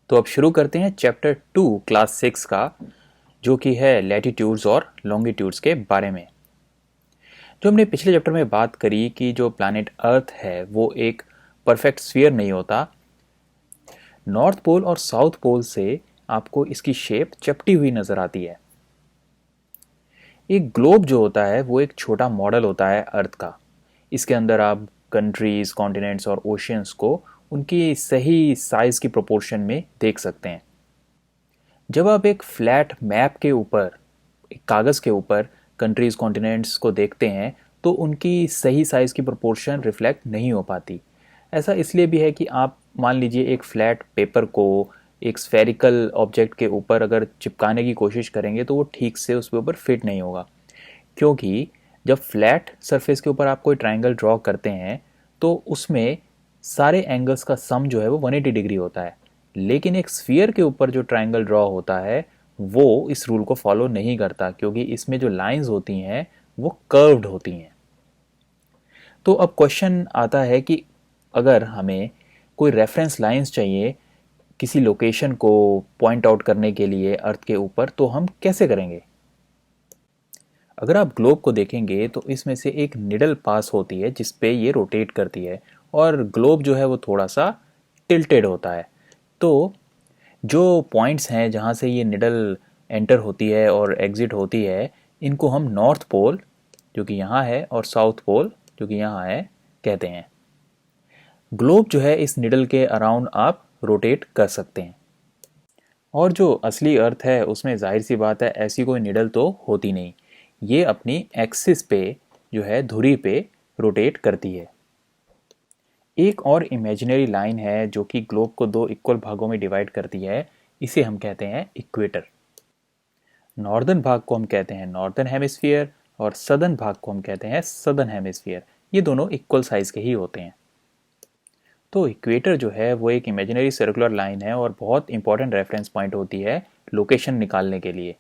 तो अब शुरू करते हैं चैप्टर 2 क्लास 6 का, जो कि है लैटिट्यूड्स और लॉन्गिट्यूड्स के बारे में। जो हमने पिछले चैप्टर में बात करी कि जो प्लैनेट अर्थ है वो एक परफेक्ट स्फीयर नहीं होता। नॉर्थ पोल और साउथ पोल से आपको इसकी शेप चपटी हुई नजर आती है। एक ग्लोब जो होता है वो एक छोटा मॉडल होता है अर्थ का। इसके अंदर आप कंट्रीज, कॉन्टिनेंट्स और ओशियंस को उनकी सही साइज की प्रोपोर्शन में देख सकते हैं। जब आप एक फ्लैट मैप के ऊपर, एक कागज़ के ऊपर कंट्रीज, कॉन्टिनेंट्स को देखते हैं तो उनकी सही साइज़ की प्रोपोर्शन रिफ्लेक्ट नहीं हो पाती। ऐसा इसलिए भी है कि आप मान लीजिए एक फ्लैट पेपर को एक स्फेरिकल ऑब्जेक्ट के ऊपर अगर चिपकाने की कोशिश करेंगे तो वो ठीक से उसके ऊपर फिट नहीं होगा, क्योंकि जब फ्लैट सरफेस के ऊपर आप कोई ट्राइंगल ड्रॉ करते हैं तो उसमें सारे एंगल्स का सम जो है वो 180 डिग्री होता है। लेकिन एक स्फीयर के ऊपर जो ट्राइंगल ड्रॉ होता है वो इस रूल को फॉलो नहीं करता, क्योंकि इसमें जो लाइंस होती हैं वो कर्व्ड होती हैं। तो अब क्वेश्चन आता है कि अगर हमें कोई रेफरेंस लाइंस चाहिए किसी लोकेशन को पॉइंट आउट करने के लिए अर्थ के ऊपर, तो हम कैसे करेंगे? अगर आप ग्लोब को देखेंगे तो इसमें से एक निडल पास होती है जिस पे ये रोटेट करती है, और ग्लोब जो है वो थोड़ा सा टिल्टेड होता है। तो जो पॉइंट्स हैं जहाँ से ये निडल एंटर होती है और एग्जिट होती है, इनको हम नॉर्थ पोल जो कि यहाँ है और साउथ पोल जो कि यहाँ है कहते हैं। ग्लोब जो है इस निडल के अराउंड आप रोटेट कर सकते हैं, और जो असली अर्थ है उसमें जाहिर सी बात है ऐसी कोई निडल तो होती नहीं। ये अपनी एक्सिस पे जो है धुरी पे रोटेट करती है। एक और इमेजिनरी लाइन है जो कि ग्लोब को दो इक्वल भागों में डिवाइड करती है, इसे हम कहते हैं इक्वेटर। नॉर्दर्न भाग को हम कहते हैं नॉर्दर्न हेमिस्फीयर और सदर्न भाग को हम कहते हैं सदर्न हेमिस्फीयर। ये दोनों इक्वल साइज के ही होते हैं। तो इक्वेटर जो है वो एक इमेजिनरी सर्कुलर लाइन है और बहुत इंपॉर्टेंट रेफरेंस पॉइंट होती है लोकेशन निकालने के लिए।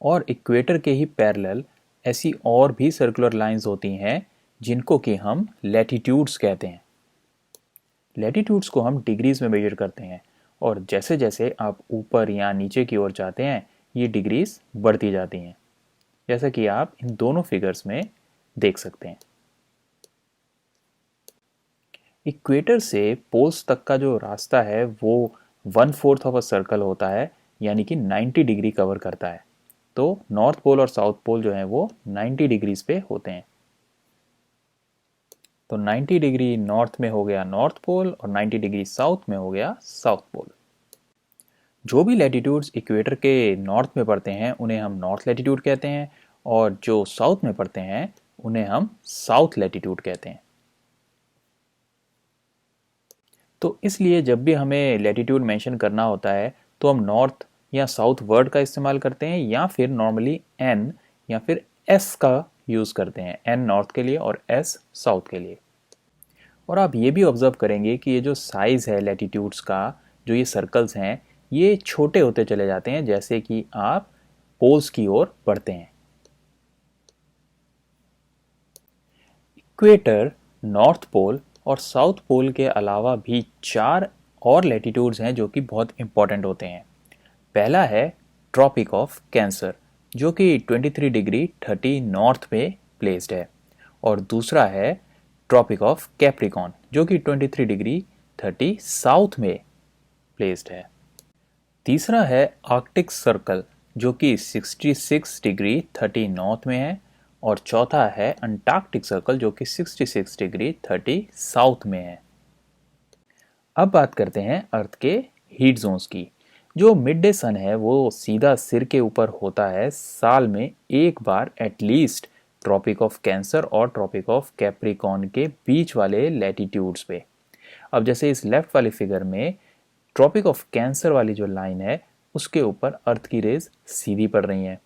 और इक्वेटर के ही पैरेलल ऐसी और भी सर्कुलर लाइंस होती हैं जिनको कि हम लैटिट्यूड्स कहते हैं। लैटिट्यूड्स को हम डिग्रीज में मेजर करते हैं, और जैसे जैसे आप ऊपर या नीचे की ओर जाते हैं ये डिग्रीज बढ़ती जाती हैं, जैसा कि आप इन दोनों फिगर्स में देख सकते हैं। इक्वेटर से पोल्स तक का जो रास्ता है वो 1/4 ऑफ अ सर्कल होता है, यानी कि 90 डिग्री कवर करता है। तो नॉर्थ पोल और साउथ पोल जो है वो 90 डिग्रीज पे होते हैं। तो 90 डिग्री नॉर्थ में हो गया नॉर्थ पोल और 90 डिग्री साउथ में हो गया साउथ पोल। जो भी लैटिट्यूड्स इक्वेटर के नॉर्थ में पड़ते हैं उन्हें हम नॉर्थ लैटिट्यूड कहते हैं, और जो साउथ में पड़ते हैं उन्हें हम साउथ लैटिट्यूड कहते हैं। तो इसलिए जब भी हमें लैटिट्यूड मेंशन करना होता है तो हम नॉर्थ या साउथ वर्ड का इस्तेमाल करते हैं, या फिर नॉर्मली एन या फिर एस का यूज़ करते हैं। एन नॉर्थ के लिए और एस साउथ के लिए। और आप ये भी ऑब्जर्व करेंगे कि ये जो साइज़ है लैटिट्यूड्स का, जो ये सर्कल्स हैं ये छोटे होते चले जाते हैं जैसे कि आप पोल्स की ओर बढ़ते हैं। इक्वेटर, नॉर्थ पोल और साउथ पोल के अलावा भी 4 और लैटिट्यूड्स हैं जो कि बहुत इंपॉर्टेंट होते हैं। पहला है ट्रॉपिक ऑफ कैंसर, जो कि 23 डिग्री 30 नॉर्थ में प्लेस्ड है, और दूसरा है ट्रॉपिक ऑफ कैप्रिकॉन जो कि 23 डिग्री 30 साउथ में प्लेस्ड है। तीसरा है आर्कटिक सर्कल जो कि 66 डिग्री 30 नॉर्थ में है, और चौथा है अंटार्कटिक सर्कल जो कि 66 डिग्री 30 साउथ में है। अब बात करते हैं अर्थ के हीट जोन्स की। जो मिड डे सन है वो सीधा सिर के ऊपर होता है साल में एक बार एटलीस्ट ट्रॉपिक ऑफ कैंसर और ट्रॉपिक ऑफ कैप्रिकॉन के बीच वाले लैटिट्यूड्स पे। अब जैसे इस लेफ्ट वाले फिगर में ट्रॉपिक ऑफ कैंसर वाली जो लाइन है उसके ऊपर अर्थ की रेज सीधी पड़ रही हैं।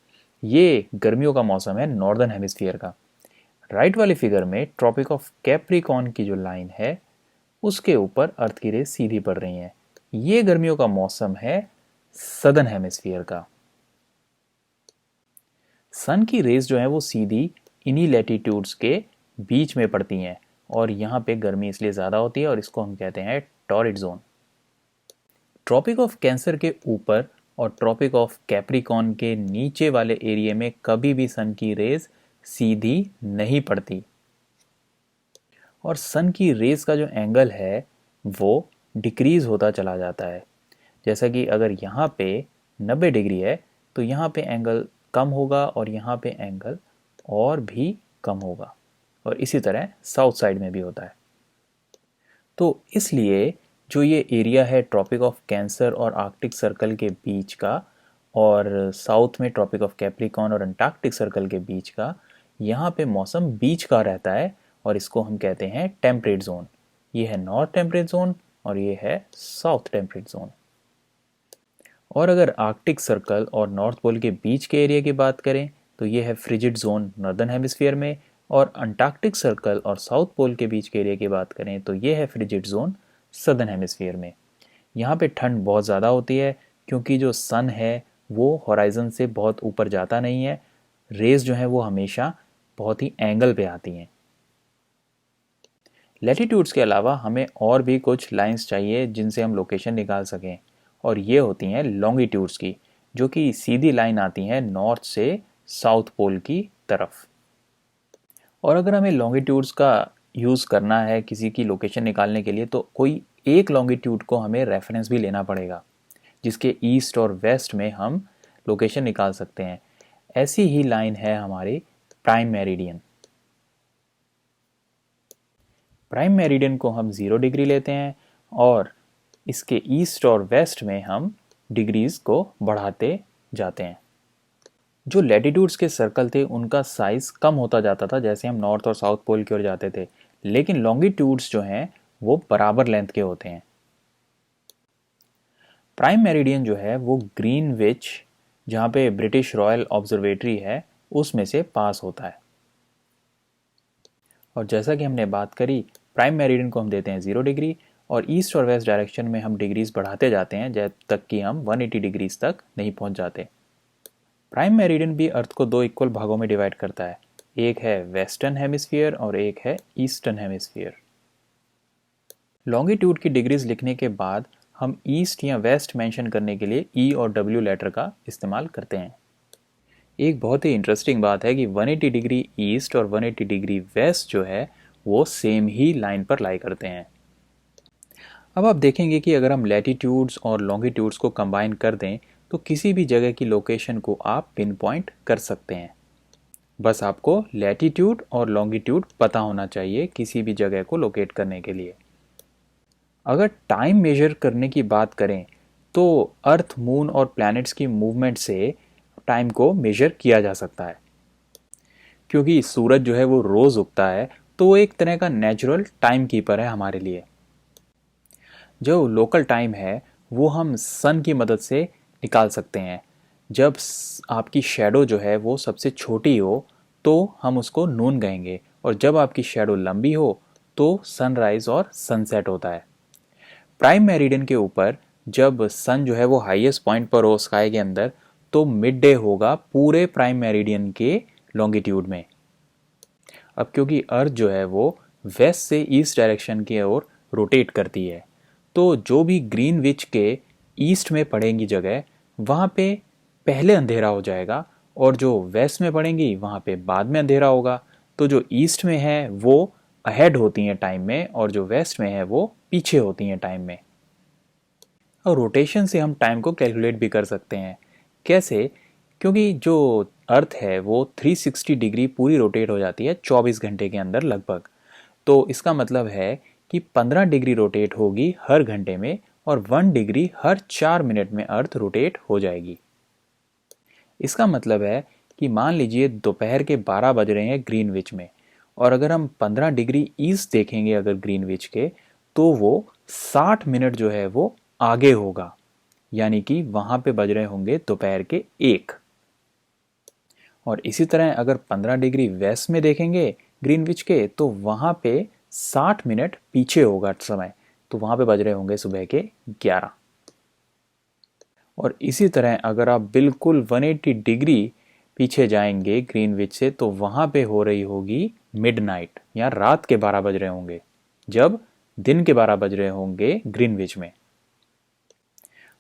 ये गर्मियों का मौसम है नॉर्दर्न हेमिस्फीयर का। राइट वाले फिगर में ट्रॉपिक ऑफ कैप्रिकॉन की जो लाइन है उसके ऊपर अर्थ की रेज सीधी पड़ रही हैं। ये गर्मियों का मौसम है सदर्न हेमिस्फीयर का। सन की रेज जो है वो सीधी इन्हीं लैटिट्यूड्स के बीच में पड़ती हैं, और यहाँ पे गर्मी इसलिए ज़्यादा होती है और इसको हम कहते हैं torrid zone. Tropic of Cancer के ऊपर और ट्रॉपिक ऑफ कैप्रिकॉर्न के नीचे वाले एरिया में कभी भी सन की रेज सीधी नहीं पड़ती और सन की रेज का जो एंगल है वो डिक्रीज होता चला जाता है। जैसा कि अगर यहाँ पे 90 डिग्री है तो यहाँ पे एंगल कम होगा और यहाँ पे एंगल और भी कम होगा, और इसी तरह साउथ साइड में भी होता है। तो इसलिए जो ये एरिया है ट्रॉपिक ऑफ कैंसर और आर्कटिक सर्कल के बीच का, और साउथ में ट्रॉपिक ऑफ कैप्रिकॉर्न और अंटार्कटिक सर्कल के बीच का, यहाँ पे मौसम बीच का रहता है और इसको हम कहते हैं टेम्परेट जोन। ये है नॉर्थ टेम्परेट जोन और ये है साउथ टेम्परेट जोन। और अगर आर्कटिक सर्कल और नॉर्थ पोल के बीच के एरिया की बात करें तो ये है फ्रिजिड जोन नॉर्दर्न हेमिस्फीयर में, और अंटार्कटिक सर्कल और साउथ पोल के बीच के एरिया की बात करें तो ये है फ्रिजिड जोन सदर्न हेमिस्फीयर में। यहाँ पे ठंड बहुत ज़्यादा होती है क्योंकि जो सन है वो हॉराइजन से बहुत ऊपर जाता नहीं है, रेज जो है वो हमेशा बहुत ही एंगल पे आती हैं। लैटिट्यूड्स के अलावा हमें और भी कुछ लाइंस चाहिए जिनसे हम लोकेशन निकाल सकें, और ये होती हैं लॉन्गिट्यूड्स की, जो कि सीधी लाइन आती हैं नॉर्थ से साउथ पोल की तरफ। और अगर हमें लॉन्गिट्यूड्स का यूज़ करना है किसी की लोकेशन निकालने के लिए तो कोई एक लॉन्गिट्यूड को हमें रेफरेंस भी लेना पड़ेगा जिसके ईस्ट और वेस्ट में हम लोकेशन निकाल सकते हैं। ऐसी ही लाइन है हमारी प्राइम मेरिडियन। प्राइम मेरिडियन को हम 0 डिग्री लेते हैं और इसके ईस्ट और वेस्ट में हम डिग्रीज को बढ़ाते जाते हैं। जो लैटिट्यूड्स के सर्कल थे उनका साइज कम होता जाता था जैसे हम नॉर्थ और साउथ पोल की ओर जाते थे, लेकिन लॉन्गिट्यूड्स जो हैं वो बराबर लेंथ के होते हैं। प्राइम मेरिडियन जो है वो ग्रीनविच, जहाँ पे ब्रिटिश रॉयल ऑब्जर्वेटरी है, उसमें से पास होता है। और जैसा कि हमने बात करी, प्राइम मेरिडियन को हम देते हैं 0 डिग्री और ईस्ट और वेस्ट डायरेक्शन में हम डिग्रीज बढ़ाते जाते हैं जब तक कि हम 180 डिग्रीज तक नहीं पहुंच जाते। प्राइम मेरिडियन भी अर्थ को 2 इक्वल भागों में डिवाइड करता है, एक है वेस्टर्न हेमिस्फीयर और एक है ईस्टर्न हेमिस्फीयर। लॉन्गिट्यूड की डिग्रीज लिखने के बाद हम ईस्ट या वेस्ट मेंशन करने के लिए ई और डब्ल्यू लेटर का इस्तेमाल करते हैं। एक बहुत ही इंटरेस्टिंग बात है कि 180 डिग्री ईस्ट और 180 डिग्री वेस्ट जो है वो सेम ही लाइन पर लाई करते हैं। अब आप देखेंगे कि अगर हम लैटिट्यूड्स और लॉन्गिट्यूड्स को कंबाइन कर दें तो किसी भी जगह की लोकेशन को आप पिन पॉइंट कर सकते हैं। बस आपको लैटिट्यूड और लॉन्गिट्यूड पता होना चाहिए किसी भी जगह को लोकेट करने के लिए। अगर टाइम मेजर करने की बात करें तो अर्थ, मून और प्लैनेट्स की मूवमेंट से टाइम को मेजर किया जा सकता है। क्योंकि सूरज जो है वो रोज़ उगता है तो वो एक तरह का नेचुरल टाइम कीपर है हमारे लिए। जो लोकल टाइम है वो हम सन की मदद से निकाल सकते हैं। जब आपकी शैडो जो है वो सबसे छोटी हो तो हम उसको नून कहेंगे, और जब आपकी शैडो लंबी हो तो सनराइज और सनसेट होता है। प्राइम मेरिडियन के ऊपर जब सन जो है वो हाईएस्ट पॉइंट पर हो स्काई के अंदर तो मिड डे होगा पूरे प्राइम मेरिडियन के लॉन्गिट्यूड में। अब क्योंकि अर्थ जो है वो वेस्ट से ईस्ट डायरेक्शन की ओर रोटेट करती है तो जो भी ग्रीनविच के ईस्ट में पड़ेंगी जगह वहाँ पे पहले अंधेरा हो जाएगा, और जो वेस्ट में पड़ेंगी वहाँ पे बाद में अंधेरा होगा। तो जो ईस्ट में है वो अहेड होती हैं टाइम में और जो वेस्ट में है वो पीछे होती हैं टाइम में। और रोटेशन से हम टाइम को कैलकुलेट भी कर सकते हैं। कैसे? क्योंकि जो अर्थ है वो 360 डिग्री पूरी रोटेट हो जाती है 24 घंटे के अंदर लगभग। तो इसका मतलब है कि 15 डिग्री रोटेट होगी हर घंटे में और 1 डिग्री हर 4 मिनट में अर्थ रोटेट हो जाएगी। इसका मतलब है कि मान लीजिए दोपहर के 12 बज रहे हैं ग्रीनविच में, और अगर हम 15 डिग्री ईस्ट देखेंगे अगर ग्रीनविच के तो वो 60 मिनट जो है वो आगे होगा, यानी कि वहाँ पे बज रहे होंगे दोपहर के 1। और इसी तरह अगर 15 डिग्री वेस्ट में देखेंगे ग्रीनविच के तो वहाँ पे 60 मिनट पीछे होगा समय, तो वहाँ पे बज रहे होंगे सुबह के 11। और इसी तरह अगर आप बिल्कुल 180 डिग्री पीछे जाएंगे ग्रीनविच से तो वहाँ पे हो रही होगी मिडनाइट, या रात के 12 बज रहे होंगे जब दिन के 12 बज रहे होंगे ग्रीनविच में।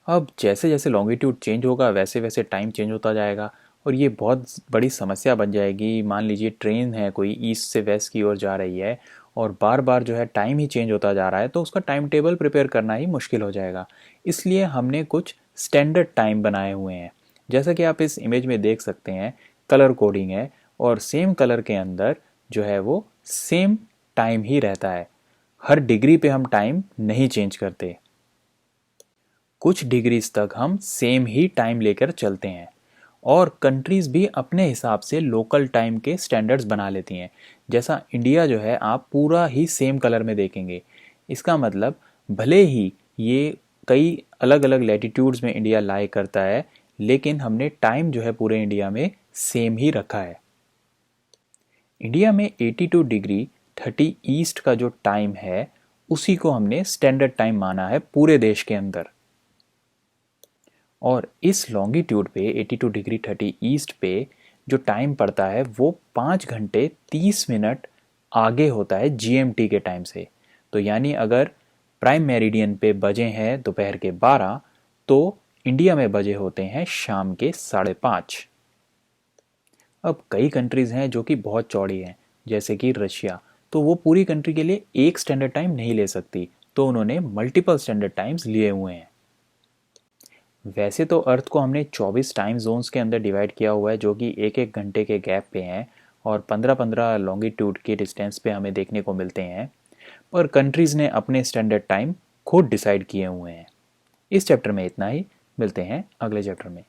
अब जैसे जैसे लॉन्गिट्यूड चेंज होगा वैसे वैसे टाइम चेंज होता जाएगा और ये बहुत बड़ी समस्या बन जाएगी। मान लीजिए ट्रेन है कोई ईस्ट से वेस्ट की ओर जा रही है और बार बार जो है टाइम ही चेंज होता जा रहा है, तो उसका टाइम टेबल प्रिपेयर करना ही मुश्किल हो जाएगा। इसलिए हमने कुछ स्टैंडर्ड टाइम बनाए हुए हैं। जैसा कि आप इस इमेज में देख सकते हैं, कलर कोडिंग है और सेम कलर के अंदर जो है वो सेम टाइम ही रहता है। हर डिग्री पे हम टाइम नहीं चेंज करते, कुछ डिग्रीज तक हम सेम ही टाइम लेकर चलते हैं। और कंट्रीज़ भी अपने हिसाब से लोकल टाइम के स्टैंडर्ड्स बना लेती हैं। जैसा इंडिया जो है आप पूरा ही सेम कलर में देखेंगे। इसका मतलब भले ही ये कई अलग अलग लैटिट्यूड्स में इंडिया लाई करता है, लेकिन हमने टाइम जो है पूरे इंडिया में सेम ही रखा है। इंडिया में 82 डिग्री 30 ईस्ट का जो टाइम है उसी को हमने स्टैंडर्ड टाइम माना है पूरे देश के अंदर। और इस लॉन्गिट्यूड पे 82 डिग्री 30 ईस्ट पे जो टाइम पड़ता है वो 5 घंटे 30 मिनट आगे होता है जीएमटी के टाइम से। तो यानी अगर प्राइम मेरिडियन पे बजे हैं दोपहर के 12, तो इंडिया में बजे होते हैं शाम के 5:30। अब कई कंट्रीज़ हैं जो कि बहुत चौड़ी हैं, जैसे कि रशिया, तो वो पूरी कंट्री के लिए एक स्टैंडर्ड टाइम नहीं ले सकती, तो उन्होंने मल्टीपल स्टैंडर्ड टाइम्स लिए हुए हैं। वैसे तो अर्थ को हमने 24 टाइम जोन्स के अंदर डिवाइड किया हुआ है, जो कि एक एक घंटे के गैप पे हैं और 15-15 लॉन्गिट्यूड के डिस्टेंस पे हमें देखने को मिलते हैं। पर कंट्रीज़ ने अपने स्टैंडर्ड टाइम खुद डिसाइड किए हुए हैं। इस चैप्टर में इतना ही, मिलते हैं अगले चैप्टर में।